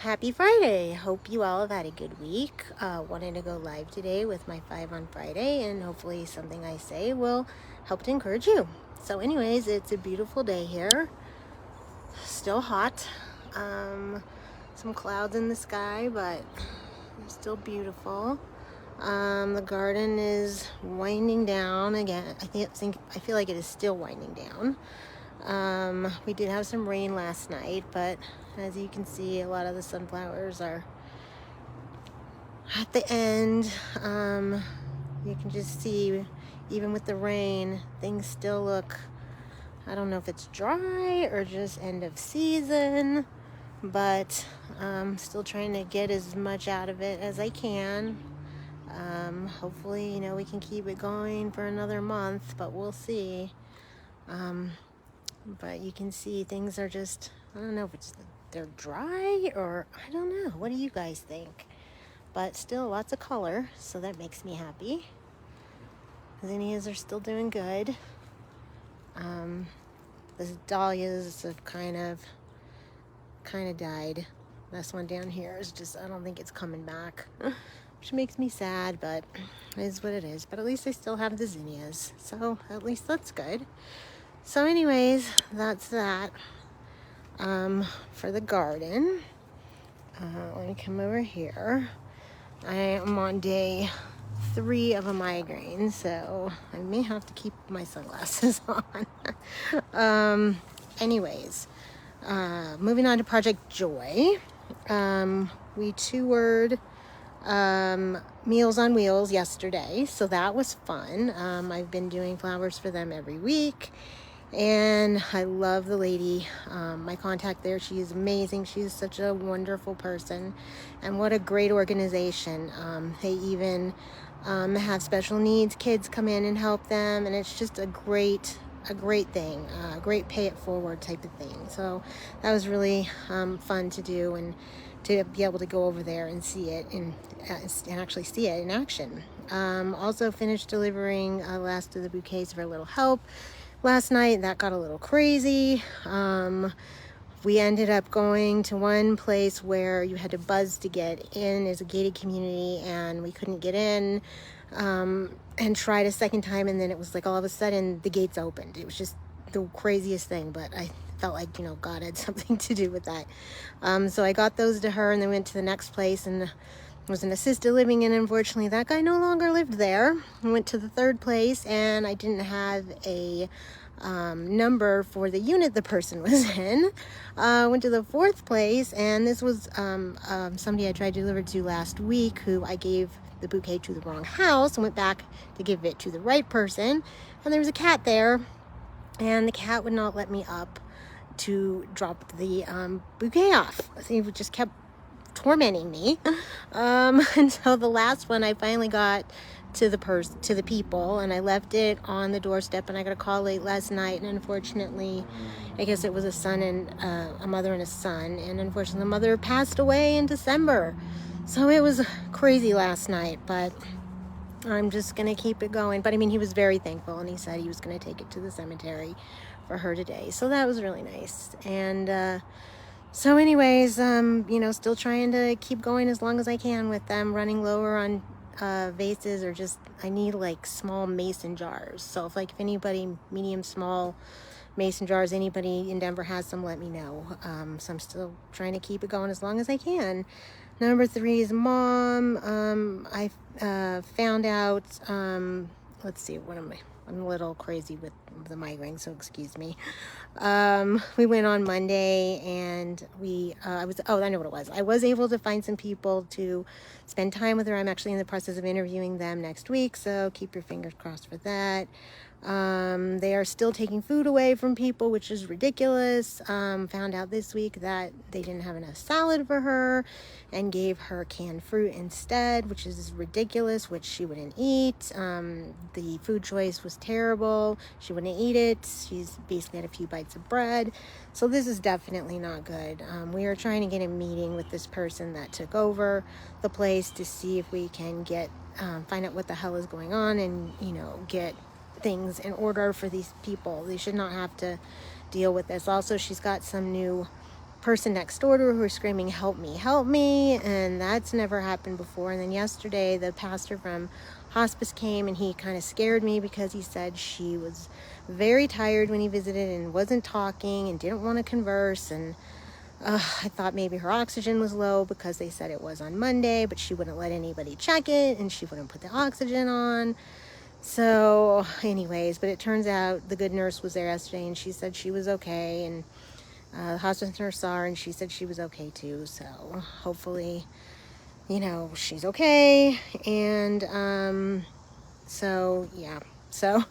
Happy Friday. Hope you all have had a good week. Wanted to go live today with my 5 on Friday, and hopefully something I say will help to encourage you. So anyways, it's a beautiful day here. Still hot. Some clouds in the sky, but still beautiful. The garden is winding down again. I feel like it is still winding down. We did have some rain last night, but as you can see, a lot of the sunflowers are at the end. You can just see, even with the rain, things still look, I don't know if it's dry or just end of season, but still trying to get as much out of it as I can. Hopefully, we can keep it going for another month, but we'll see. But you can see things are just, I don't know if they're dry or I don't know. What do you guys think? But still lots of color, so that makes me happy. Zinnias are still doing good. The dahlias have kind of died. This one down here is just, I don't think it's coming back, which makes me sad, but it is what it is. But at least I still have the zinnias, so at least that's good. So anyways, that's that for the garden. Let me come over here. I am on day 3 of a migraine, so I may have to keep my sunglasses on. Anyways, moving on to Project Joy. We toured Meals on Wheels yesterday, so that was fun. I've been doing flowers for them every week. And I love the lady, my contact there. She is amazing. She's such a wonderful person, and what a great organization. They even have special needs kids come in and help them, and it's just a great thing, a great pay it forward type of thing. So that was really fun to do, and to be able to go over there and see it and actually see it in action. Also finished delivering last of the bouquets for a little help. Last night, that got a little crazy. We ended up going to one place where you had to buzz to get in. It's a gated community, and we couldn't get in, and tried a second time, and then it was like all of a sudden the gates opened. It was just the craziest thing, but I felt like, God had something to do with that. So I got those to her, and then went to the next place, and it was an assisted living, and unfortunately that guy no longer lived there. I went to the third place, and I didn't have a number for the unit the person was in. Went to the fourth place, and this was somebody I tried to deliver to last week, who I gave the bouquet to the wrong house, and went back to give it to the right person, and there was a cat there, and the cat would not let me up to drop the bouquet off. He just kept tormenting me. And so the last one, I finally got to the people, and I left it on the doorstep, and I got a call late last night, and unfortunately, I guess it was a son and a mother and a son, and unfortunately the mother passed away in December. So it was crazy last night, but I'm just gonna keep it going. But I mean, he was very thankful, and he said he was gonna take it to the cemetery for her today, so that was really nice. And so anyways, still trying to keep going as long as I can with them, running lower on vases, or just, I need like small mason jars. So if anybody, medium, small mason jars, anybody in Denver has some, let me know. So I'm still trying to keep it going as long as I can. Number 3 is Mom. I found out, let's see, I'm a little crazy with the migraine, so excuse me. We went on Monday, and I know what it was. I was able to find some people to spend time with her. I'm actually in the process of interviewing them next week, so keep your fingers crossed for that. They are still taking food away from people, which is ridiculous. Found out this week that they didn't have enough salad for her, and gave her canned fruit instead, which is ridiculous, which she wouldn't eat. The food choice was terrible. She wouldn't eat it. She's basically had a few bites of bread. So this is definitely not good. We are trying to get a meeting with this person that took over the place to see if we can find out what the hell is going on, and, get things in order for these people. They should not have to deal with this. Also, she's got some new person next door to her who was screaming, help me, and that's never happened before. And then yesterday the pastor from hospice came, and he kind of scared me because he said she was very tired when he visited and wasn't talking and didn't want to converse. And I thought maybe her oxygen was low because they said it was on Monday, but she wouldn't let anybody check it and she wouldn't put the oxygen on. So anyways, but it turns out the good nurse was there yesterday and she said she was okay, and the hospice nurse saw her and she said she was okay too. So hopefully, she's okay. And so yeah. So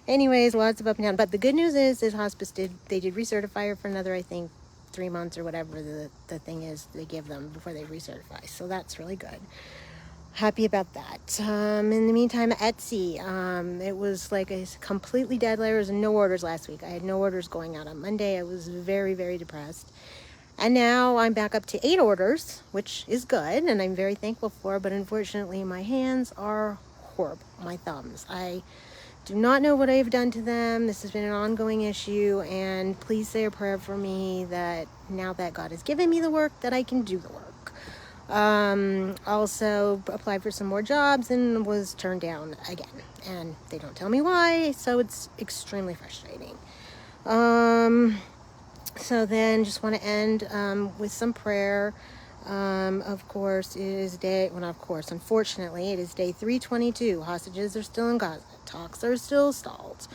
anyways, lots of up and down. But the good news is hospice did recertify her for another, I think, 3 months or whatever the thing is they give them before they recertify. So that's really good. Happy about that. In the meantime, Etsy, it was like a completely dead. There was no orders last week. I had no orders going out on Monday. I was very, very depressed. And now I'm back up to 8 orders, which is good, and I'm very thankful for. But unfortunately, my hands are horrible. My thumbs. I do not know what I've done to them. This has been an ongoing issue, and please say a prayer for me that now that God has given me the work, that I can do the work. Also applied for some more jobs and was turned down again, and they don't tell me why, so it's extremely frustrating. So then just want to end with some prayer. Of course, unfortunately, it is day 322. Hostages are still in Gaza. Talks are still stalled.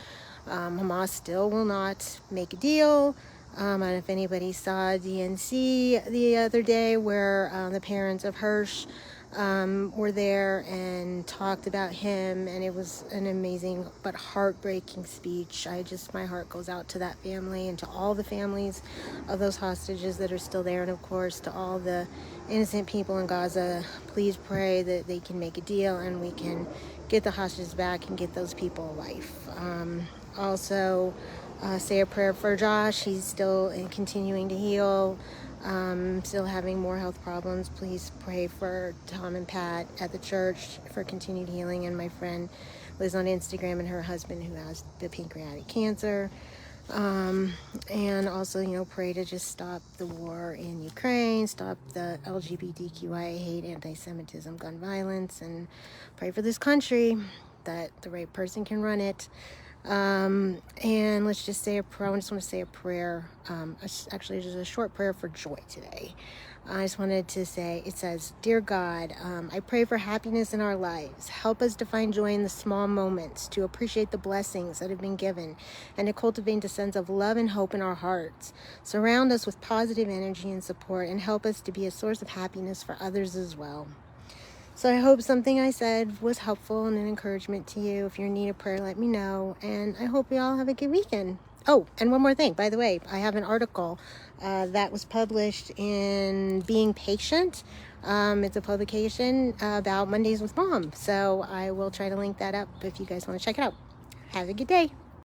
Hamas still will not make a deal. I don't know if anybody saw DNC the other day where the parents of Hirsch were there and talked about him, and it was an amazing but heartbreaking speech. My heart goes out to that family and to all the families of those hostages that are still there, and of course to all the innocent people in Gaza. Please pray that they can make a deal and we can get the hostages back and get those people a life. Also, say a prayer for Josh. He's still continuing to heal, still having more health problems. Please pray for Tom and Pat at the church for continued healing, and my friend Liz on Instagram and her husband who has the pancreatic cancer. And also, pray to just stop the war in Ukraine, stop the LGBTQI hate, anti-Semitism, gun violence, and pray for this country that the right person can run it. And let's just say a prayer. I just want to say a prayer. Actually, just a short prayer for joy today. I just wanted to say, it says, Dear God, I pray for happiness in our lives. Help us to find joy in the small moments, to appreciate the blessings that have been given, and to cultivate a sense of love and hope in our hearts. Surround us with positive energy and support, and help us to be a source of happiness for others as well. So I hope something I said was helpful and an encouragement to you. If you're in need of prayer, let me know. And I hope you all have a good weekend. Oh, and one more thing. By the way, I have an article that was published in Being Patient. It's a publication about Mondays with Mom. So I will try to link that up if you guys want to check it out. Have a good day.